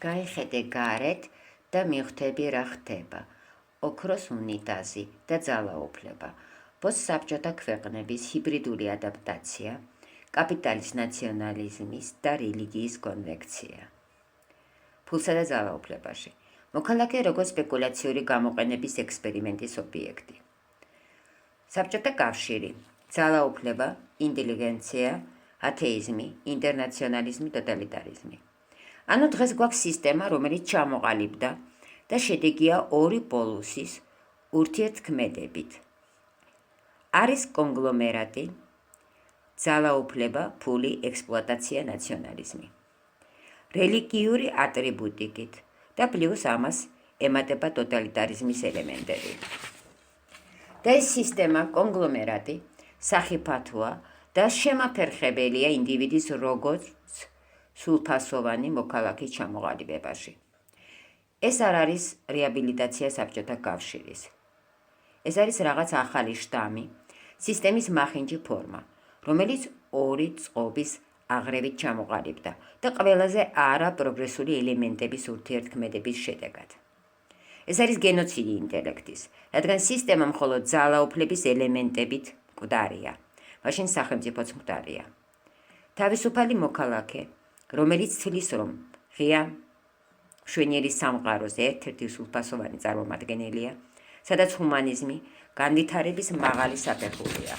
გაიხედე გარეთ და მიხვდები რა ხდება. ოქროს უნიტაზი და ძალაუფლება. პოსტსაბჭოთა ქვეყნების ჰიბრიდული ადაპტაცია, კაპიტალის ნაციონალიზმის და რელიგიის კონვექცია. ფულსა და ძალაუფლებაში. მოქალაქე როგორც სპეკულაციური გამოყენების ექსპერიმენტის ობიექტი. საბჭოთა კავშირი, ძალაუფლება, ინტელიგენცია, ათეიზმი, ინტერნაციონალიზმი, ტოტალიტარიზმი. ანუ დღეს გვაქვს სისტემა, რომელიც ჩამოყალიბდა და შედეგია ორი პოლუსის ურთიერთქმედებით. არის კონგლომერატი, ძალაუფლება, ფული, ექსპლუატაცია, ნაციონალიზმი. რელიგიური ატრიბუტიკით და პლუს ამას ემატება ტოტალიტარიზმის ელემენტები. და ეს სისტემა, კონგლომერატი, სახიფათოა და შემაფერხებელია ინდივიდის როგორც სრულფასოვანი მოქალაქის ჩამოყალიბებაში. ეს არ არის რეაბილიტაცია საბჭოთა კავშირის. ეს არის რაღაც ახალი შტამი, სისტემის მახინჯი ფორმა, რომელიც ორი წყობის აღრევით ჩამოყალიბდა და ყველაზე არაპროგრესული ელემენტების ურთიერთქმედების შედეგად. ეს არის გენოციდი ინტელექტის, რადგან სისტემა მხოლოდ ძალაუფლების ელემენტებით მკვდარია, მაშინ სახელმწიფოც მკვდარია. თავისუფალი მოქალაქე, რომელიც თვლის, რომ ღია მშვენიერი სამყაროს ერთ-ერთი სრულფასოვანი წარმომადგენელია, სადაც ჰუმანიზმი განვითარების მაღალი საფეხურია.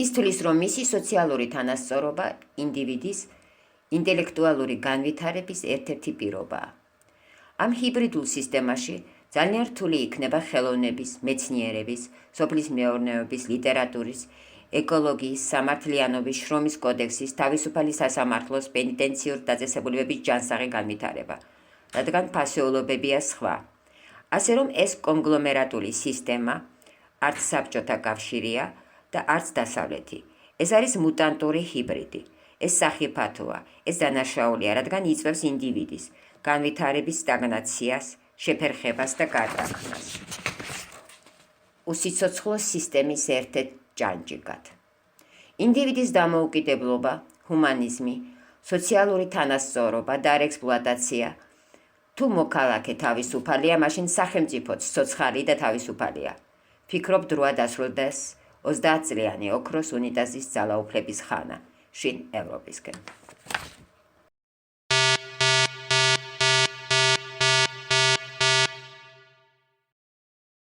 ის თვლის, რომ მისი სოციალური თანასწორობა ინდივიდის ინტელექტუალური განვითარების ერთ-ერთი პირობაა. ამ ჰიბრიდულ სისტემაში ძალიან რთული იქნება ხელოვნების, მეცნიერების, სოფლის მეურნეობის, ლიტერატურის, ეკოლოგიის, სამართლიანობის, შრომის კოდექსის, თავისუფალი სასამართლოს, პენიტენციურ დაწესებულებების ჯანსაღი განვითარება, რადგან ფასეულობებია სხვა. ასე რომ ეს კონგლომერატული სისტემა არც საბჭოთა კავშირია და არც დასავლეთი. ეს არის მუტანტური ჰიბრიდი. ეს სახიფათოა, ეს დანაშაულია, რადგან იწვევს ინდივიდის განვითარების სტაგნაციას, შეფერხებას და გარდაქმნას. უსიცოცხლო სისტემის ერთ-ერთ ჯანჯიგად. ინდივიდის დამოუკიდებლობა, ჰუმანიზმი, სოციალური თანასწორობა და არექსპლუატაცია. თუ მოქალაქე თავისუფალია, მაშინ სახელმწიფოც ცოცხალი და თავისუფალია. ფიქრობ, დროა დასრულდეს 30 წლიანი ოქროს უნიტაზის ძალაუფლების ხანა, შინ ევროპისკენ.